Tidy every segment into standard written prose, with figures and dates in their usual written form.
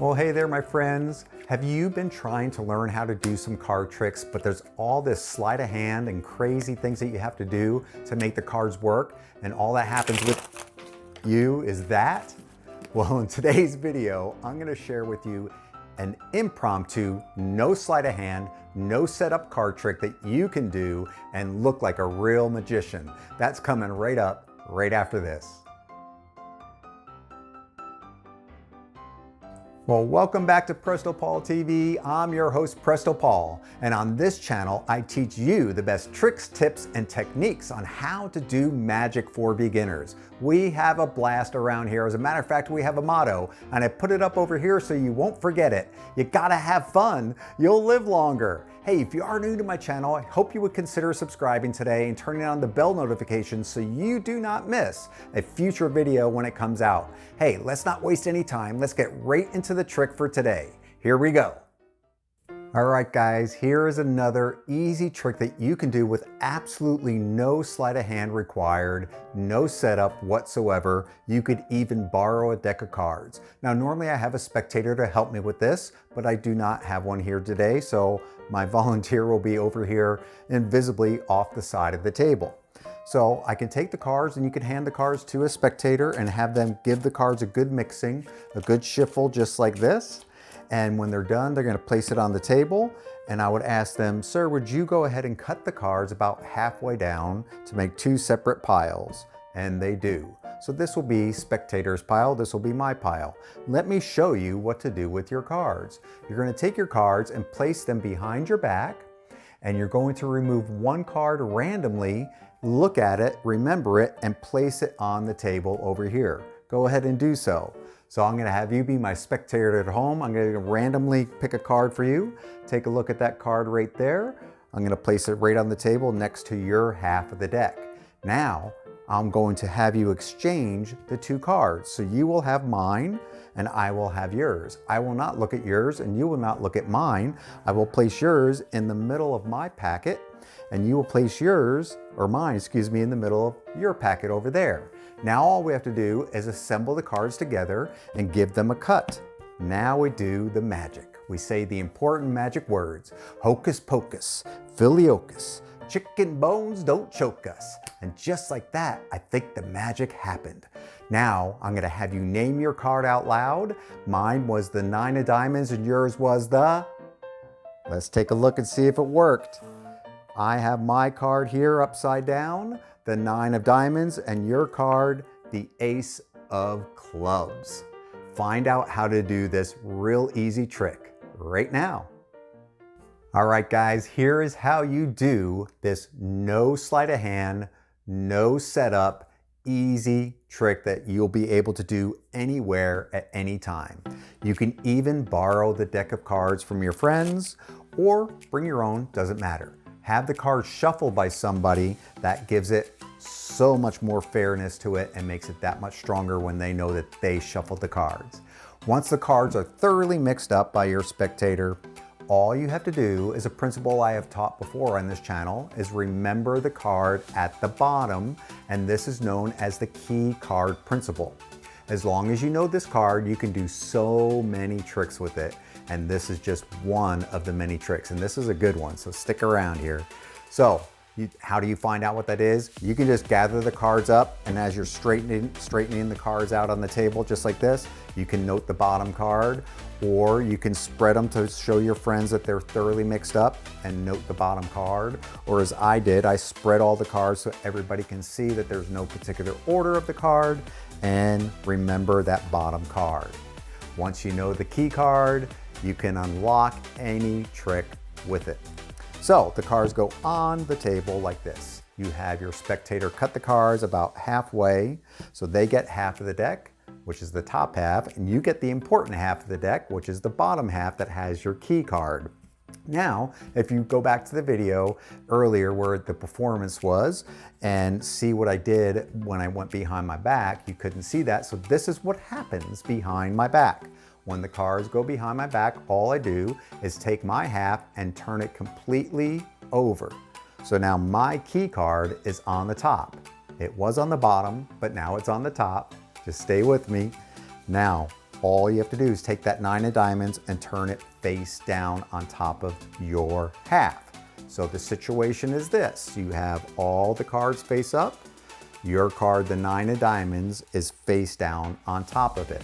Well, hey there, my friends. Have you been trying to learn how to do some card tricks, but there's all this sleight of hand and crazy things that you have to do to make the cards work, and all that happens with you is that? Well, in today's video, I'm gonna share with you an impromptu, no sleight of hand, no setup card trick that you can do and look like a real magician. That's coming right up, right after this. Well, welcome back to Presto Paul TV. I'm your host, Presto Paul, and on this channel, I teach you the best tricks, tips, and techniques on how to do magic for beginners. We have a blast around here. As a matter of fact, we have a motto, and I put it up over here so you won't forget it. You gotta have fun, you'll live longer. Hey, if you are new to my channel, I hope you would consider subscribing today and turning on the bell notifications so you do not miss a future video when it comes out. Hey, let's not waste any time. Let's get right into the trick for today. Here we go. All right, guys, here is another easy trick that you can do with absolutely no sleight of hand required, no setup whatsoever. You could even borrow a deck of cards. Now, normally I have a spectator to help me with this, but I do not have one here today, so my volunteer will be over here invisibly off the side of the table. So I can take the cards and you can hand the cards to a spectator and have them give the cards a good mixing, a good shuffle just like this. And when they're done, they're gonna place it on the table. And I would ask them, sir, would you go ahead and cut the cards about halfway down to make two separate piles? And they do. So this will be spectator's pile, this will be my pile. Let me show you what to do with your cards. You're gonna take your cards and place them behind your back, and you're going to remove one card randomly, look at it, remember it, and place it on the table over here. Go ahead and do so. So I'm gonna have you be my spectator at home. I'm gonna randomly pick a card for you. Take a look at that card right there. I'm gonna place it right on the table next to your half of the deck. Now, I'm going to have you exchange the two cards. So you will have mine and I will have yours. I will not look at yours and you will not look at mine. I will place yours in the middle of my packet and you will place yours, or mine, excuse me, in the middle of your packet over there. Now all we have to do is assemble the cards together and give them a cut. Now we do the magic. We say the important magic words, hocus pocus, filioocus, chicken bones don't choke us. And just like that, I think the magic happened. Now, I'm gonna have you name your card out loud. Mine was the 9 of diamonds and yours was the... Let's take a look and see if it worked. I have my card here upside down, the 9 of diamonds, and your card, the ace of clubs. Find out how to do this real easy trick right now. All right, guys, here is how you do this no sleight of hand, no setup, easy trick that you'll be able to do anywhere at any time. You can even borrow the deck of cards from your friends or bring your own, doesn't matter. Have the cards shuffled by somebody. That gives it so much more fairness to it and makes it that much stronger when they know that they shuffled the cards. Once the cards are thoroughly mixed up by your spectator, all you have to do is a principle I have taught before on this channel is remember the card at the bottom, and this is known as the key card principle. As long as you know this card, you can do so many tricks with it, and this is just one of the many tricks, and this is a good one, so stick around here. So, how do you find out what that is? You can just gather the cards up, and as you're straightening the cards out on the table just like this, you can note the bottom card, or you can spread them to show your friends that they're thoroughly mixed up and note the bottom card. Or as I did, I spread all the cards so everybody can see that there's no particular order of the card, and remember that bottom card. Once you know the key card, you can unlock any trick with it. So the cards go on the table like this. You have your spectator cut the cards about halfway, so they get half of the deck, which is the top half, and you get the important half of the deck, which is the bottom half that has your key card. Now, if you go back to the video earlier where the performance was and see what I did when I went behind my back, you couldn't see that, so this is what happens behind my back. When the cards go behind my back, all I do is take my half and turn it completely over. So now my key card is on the top. It was on the bottom, but now it's on the top. Just stay with me. Now, All you have to do is take that 9 of diamonds and turn it face down on top of your half. So the situation is this: you have all the cards face up. Your card, the 9 of diamonds, is face down on top of it.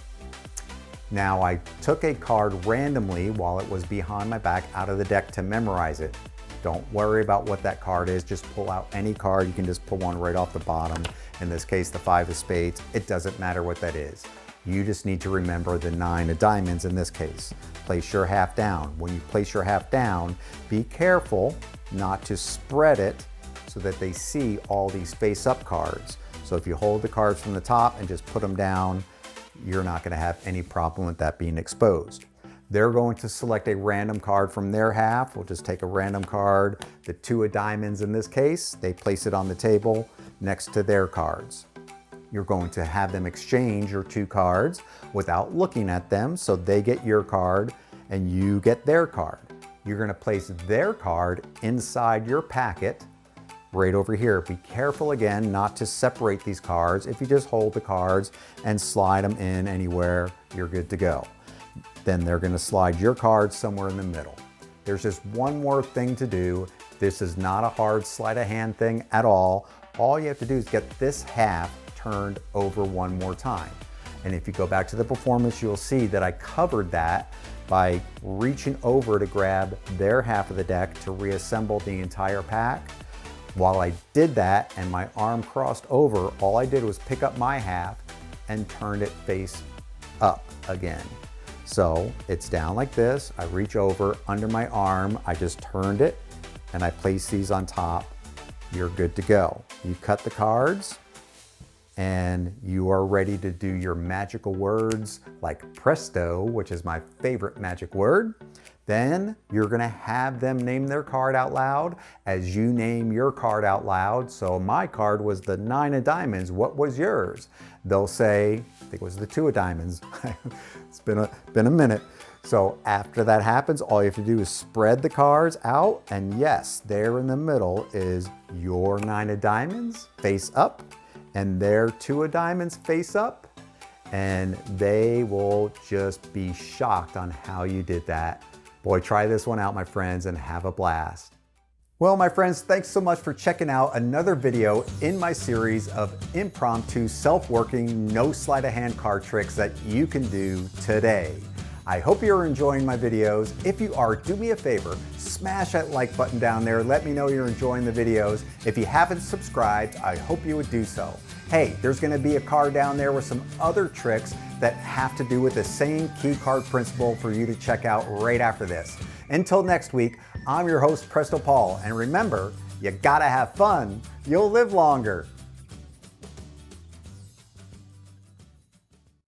Now I took a card randomly while it was behind my back out of the deck to memorize it. Don't worry about what that card is, just pull out any card. You can just pull one right off the bottom. In this case, the 5 of spades. It doesn't matter what that is. You just need to remember the 9 of diamonds in this case. Place your half down. When you place your half down, be careful not to spread it so that they see all these face up cards. So if you hold the cards from the top and just put them down, you're not going to have any problem with that being exposed. They're going to select a random card from their half. We'll just take a random card, the 2 of diamonds in this case. They place it on the table next to their cards. You're going to have them exchange your 2 cards without looking at them, so they get your card and you get their card. You're going to place their card inside your packet right over here. Be careful again not to separate these cards. If you just hold the cards and slide them in anywhere, you're good to go. Then they're going to slide your cards somewhere in the middle. There's just one more thing to do. This is not a hard sleight of hand thing at all. All you have to do is get this half turned over one more time. And if you go back to the performance, you'll see that I covered that by reaching over to grab their half of the deck to reassemble the entire pack. While I did that and my arm crossed over, all I did was pick up my half and turned it face up again. So it's down like this. I reach over under my arm, I just turned it and I place these on top. You're good to go. You cut the cards and you are ready to do your magical words like Presto, which is my favorite magic word. Then you're gonna have them name their card out loud as you name your card out loud. So my card was the 9 of diamonds. What was yours? They'll say, I think it was the 2 of diamonds. It's been a minute. So after that happens, all you have to do is spread the cards out. And yes, there in the middle is your 9 of diamonds face up and their 2 of diamonds face up. And they will just be shocked on how you did that. Boy, try this one out, my friends, and have a blast. Well, my friends, thanks so much for checking out another video in my series of impromptu, self-working, no sleight of hand card tricks that you can do today. I hope you're enjoying my videos. If you are, do me a favor, smash that like button down there. Let me know you're enjoying the videos. If you haven't subscribed, I hope you would do so. Hey, there's gonna be a card down there with some other tricks that have to do with the same key card principle for you to check out right after this. Until next week, I'm your host, Presto Paul, and remember, you gotta have fun, you'll live longer.